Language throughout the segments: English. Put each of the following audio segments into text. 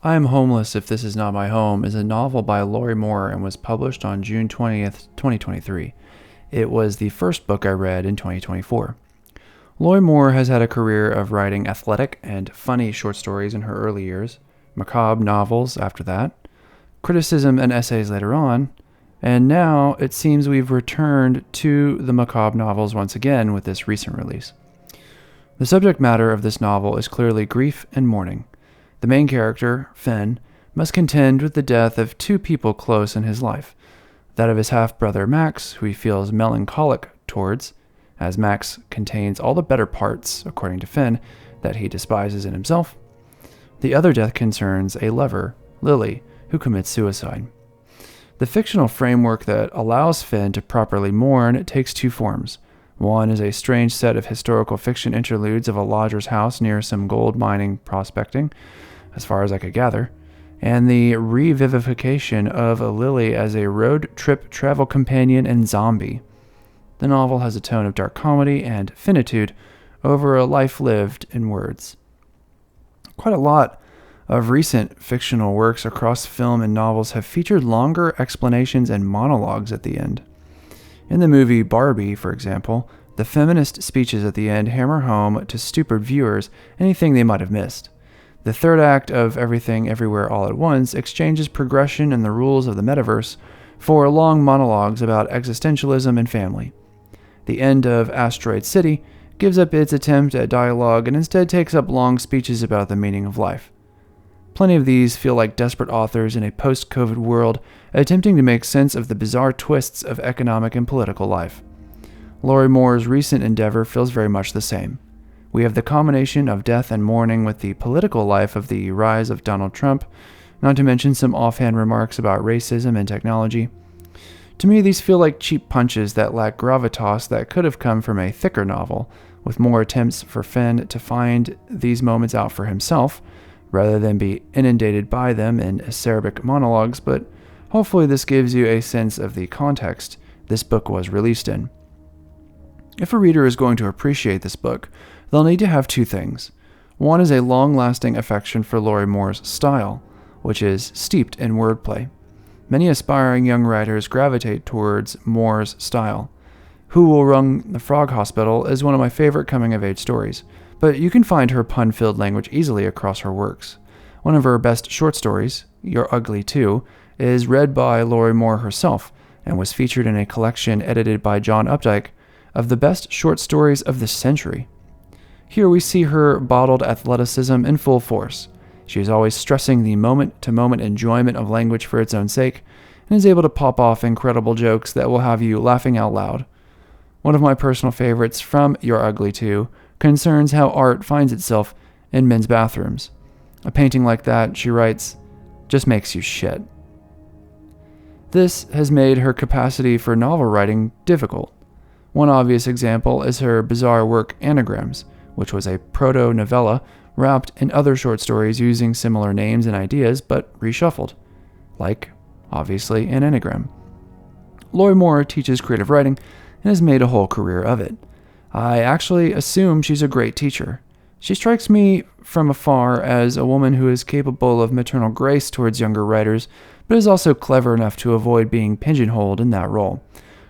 I Am Homeless If This Is Not My Home is a novel by Lorrie Moore and was published on June 20th, 2023. It was the first book I read in 2024. Lorrie Moore has had a career of writing athletic and funny short stories in her early years, macabre novels after that, criticism and essays later on, and now it seems we've returned to the macabre novels once again with this recent release. The subject matter of this novel is clearly grief and mourning. The main character, Finn, must contend with the death of two people close in his life, that of his half-brother Max, who he feels melancholic towards, as Max contains all the better parts, according to Finn, that he despises in himself. The other death concerns a lover, Lily, who commits suicide. The fictional framework that allows Finn to properly mourn takes two forms. One is a strange set of historical fiction interludes of a lodger's house near some gold mining prospecting, as far as I could gather, and the revivification of Lily as a road trip travel companion and zombie. The novel has a tone of dark comedy and finitude over a life lived in words. Quite a lot of recent fictional works across film and novels have featured longer explanations and monologues at the end. In the movie Barbie, for example, the feminist speeches at the end hammer home to stupid viewers anything they might have missed. The third act of Everything Everywhere All at Once exchanges progression and the rules of the metaverse for long monologues about existentialism and family. The end of Asteroid City gives up its attempt at dialogue and instead takes up long speeches about the meaning of life. Plenty of these feel like desperate authors in a post-COVID world attempting to make sense of the bizarre twists of economic and political life. Lorrie Moore's recent endeavor feels very much the same. We have the combination of death and mourning with the political life of the rise of Donald Trump, not to mention some offhand remarks about racism and technology. To me, these feel like cheap punches that lack gravitas that could have come from a thicker novel, with more attempts for Finn to find these moments out for himself, rather than be inundated by them in acerbic monologues, but hopefully this gives you a sense of the context this book was released in. If a reader is going to appreciate this book, they'll need to have two things. One is a long-lasting affection for Lorrie Moore's style, which is steeped in wordplay. Many aspiring young writers gravitate towards Moore's style. Who Will Run the Frog Hospital is one of my favorite coming-of-age stories, but you can find her pun-filled language easily across her works. One of her best short stories, You're Ugly Too, is read by Lorrie Moore herself and was featured in a collection edited by John Updike of the best short stories of the century. Here we see her bottled athleticism in full force. She is always stressing the moment-to-moment enjoyment of language for its own sake, and is able to pop off incredible jokes that will have you laughing out loud. One of my personal favorites from You're Ugly Too concerns how art finds itself in men's bathrooms. A painting like that, she writes, just makes you shit. This has made her capacity for novel writing difficult. One obvious example is her bizarre work Anagrams, which was a proto-novella wrapped in other short stories using similar names and ideas but reshuffled, like, obviously, an anagram. Lorrie Moore teaches creative writing and has made a whole career of it. I actually assume she's a great teacher. She strikes me from afar as a woman who is capable of maternal grace towards younger writers, but is also clever enough to avoid being pigeonholed in that role,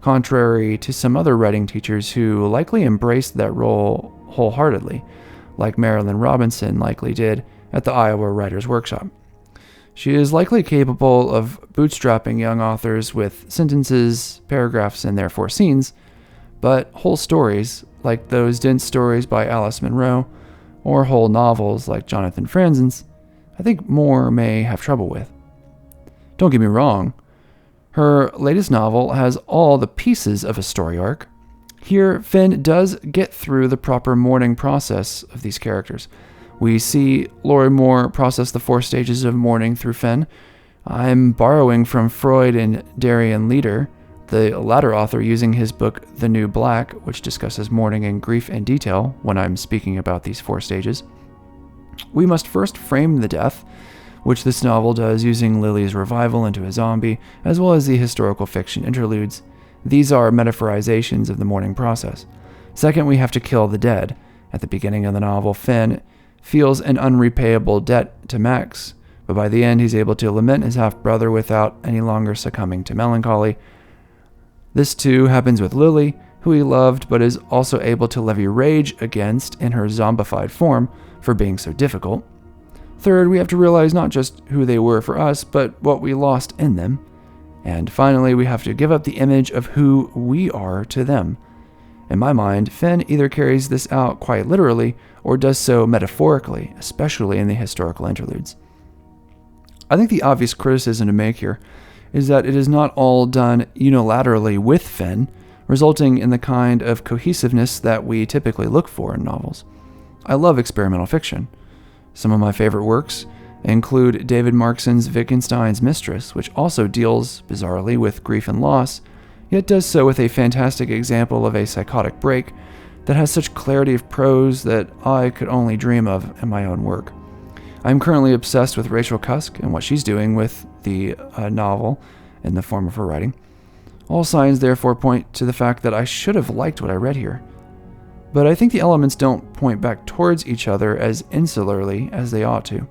contrary to some other writing teachers who likely embraced that role wholeheartedly, like Marilyn Robinson likely did at the Iowa Writers' Workshop. She is likely capable of bootstrapping young authors with sentences, paragraphs, and therefore scenes, but whole stories, like those dense stories by Alice Munro, or whole novels like Jonathan Franzen's, I think Moore may have trouble with. Don't get me wrong, her latest novel has all the pieces of a story arc. Here, Finn does get through the proper mourning process of these characters. We see Lorrie Moore process the 4 stages of mourning through Finn. I'm borrowing from Freud and Darian Leader, the latter author using his book The New Black, which discusses mourning and grief in detail when I'm speaking about these 4 stages. We must first frame the death, which this novel does using Lily's revival into a zombie, as well as the historical fiction interludes. These are metaphorizations of the mourning process. Second, we have to kill the dead. At the beginning of the novel, Finn feels an unrepayable debt to Max, but by the end he's able to lament his half-brother without any longer succumbing to melancholy. This too happens with Lily, who he loved but is also able to levy rage against in her zombified form for being so difficult. Third, we have to realize not just who they were for us, but what we lost in them. And finally, we have to give up the image of who we are to them. In my mind, Finn either carries this out quite literally or does so metaphorically, especially in the historical interludes. I think the obvious criticism to make here is that it is not all done unilaterally with Finn, resulting in the kind of cohesiveness that we typically look for in novels. I love experimental fiction. Some of my favorite works include David Markson's Wittgenstein's Mistress, which also deals, bizarrely, with grief and loss, yet does so with a fantastic example of a psychotic break that has such clarity of prose that I could only dream of in my own work. I'm currently obsessed with Rachel Cusk and what she's doing with the novel in the form of her writing. All signs therefore point to the fact that I should have liked what I read here. But I think the elements don't point back towards each other as insularly as they ought to.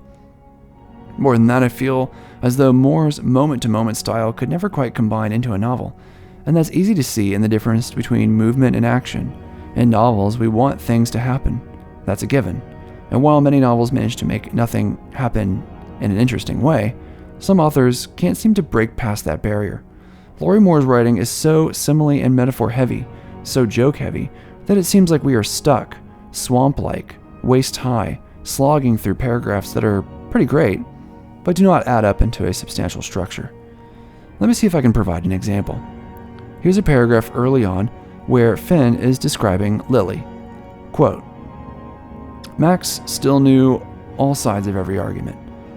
More than that, I feel as though Moore's moment-to-moment style could never quite combine into a novel, and that's easy to see in the difference between movement and action. In novels, we want things to happen. That's a given. And while many novels manage to make nothing happen in an interesting way, some authors can't seem to break past that barrier. Lorrie Moore's writing is so simile and metaphor heavy, so joke heavy, that it seems like we are stuck, swamp-like, waist-high, slogging through paragraphs that are pretty great, but do not add up into a substantial structure. Let me see if I can provide an example. Here's a paragraph early on where Finn is describing Lily. Quote, Max still knew all sides of every argument.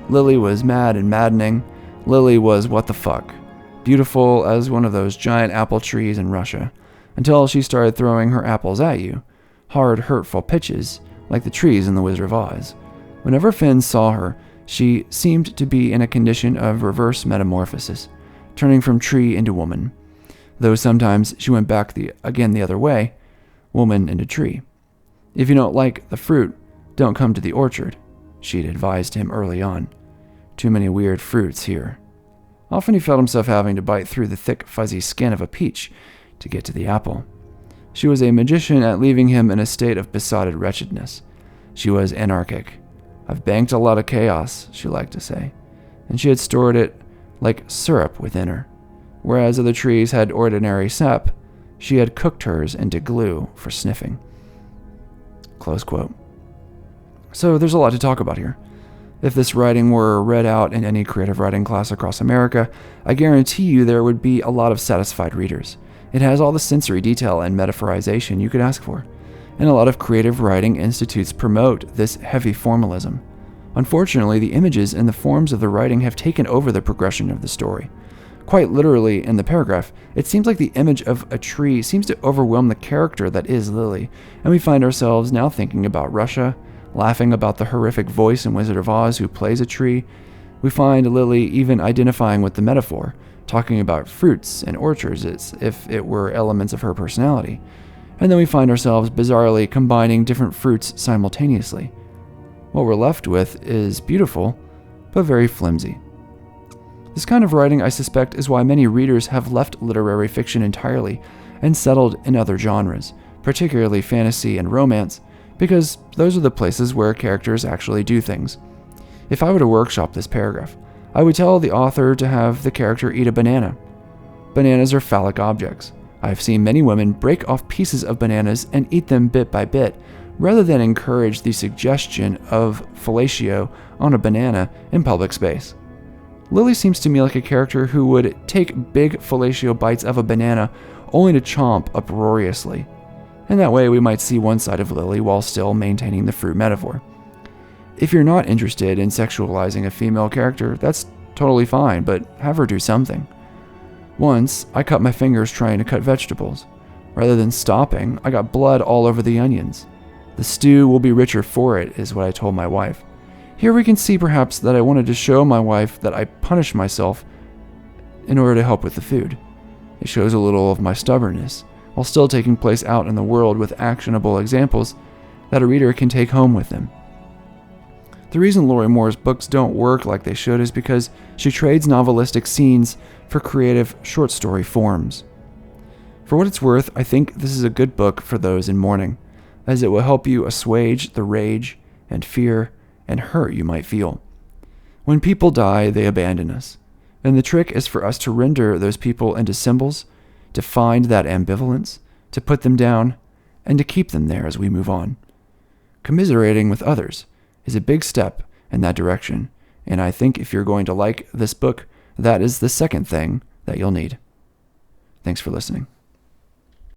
Lily was mad and maddening. Lily was what the fuck. Beautiful as one of those giant apple trees in Russia, until she started throwing her apples at you. Hard, hurtful pitches, like the trees in The Wizard of Oz. Whenever Finn saw her, she seemed to be in a condition of reverse metamorphosis, turning from tree into woman. Though sometimes she went back the other way, woman into tree. If you don't like the fruit, don't come to the orchard, she'd advised him early on. Too many weird fruits here. Often he felt himself having to bite through the thick, fuzzy skin of a peach to get to the apple. She was a magician at leaving him in a state of besotted wretchedness. She was anarchic. I've banked a lot of chaos, she liked to say, and she had stored it like syrup within her. Whereas other trees had ordinary sap, she had cooked hers into glue for sniffing. Close quote. So there's a lot to talk about here. If this writing were read out in any creative writing class across America, I guarantee you there would be a lot of satisfied readers. It has all the sensory detail and metaphorization you could ask for, and a lot of creative writing institutes promote this heavy formalism. Unfortunately, the images and the forms of the writing have taken over the progression of the story. Quite literally, in the paragraph, it seems like the image of a tree seems to overwhelm the character that is Lily, and we find ourselves now thinking about Russia, laughing about the horrific voice in Wizard of Oz who plays a tree. We find Lily even identifying with the metaphor, talking about fruits and orchards as if it were elements of her personality. And then we find ourselves bizarrely combining different fruits simultaneously. What we're left with is beautiful, but very flimsy. This kind of writing, I suspect, is why many readers have left literary fiction entirely and settled in other genres, particularly fantasy and romance, because those are the places where characters actually do things. If I were to workshop this paragraph, I would tell the author to have the character eat a banana. Bananas are phallic objects. I've seen many women break off pieces of bananas and eat them bit by bit, rather than encourage the suggestion of fellatio on a banana in public space. Lily seems to me like a character who would take big fellatio bites of a banana only to chomp uproariously. And that way we might see one side of Lily while still maintaining the fruit metaphor. If you're not interested in sexualizing a female character, that's totally fine, but have her do something. Once, I cut my fingers trying to cut vegetables. Rather than stopping, I got blood all over the onions. The stew will be richer for it, is what I told my wife. Here we can see perhaps that I wanted to show my wife that I punished myself in order to help with the food. It shows a little of my stubbornness, while still taking place out in the world with actionable examples that a reader can take home with them. The reason Lorrie Moore's books don't work like they should is because she trades novelistic scenes for creative short story forms. For what it's worth, I think this is a good book for those in mourning, as it will help you assuage the rage and fear and hurt you might feel. When people die, they abandon us, and the trick is for us to render those people into symbols, to find that ambivalence, to put them down, and to keep them there as we move on. Commiserating with others is a big step in that direction, and I think if you're going to like this book, that is the second thing that you'll need. Thanks for listening.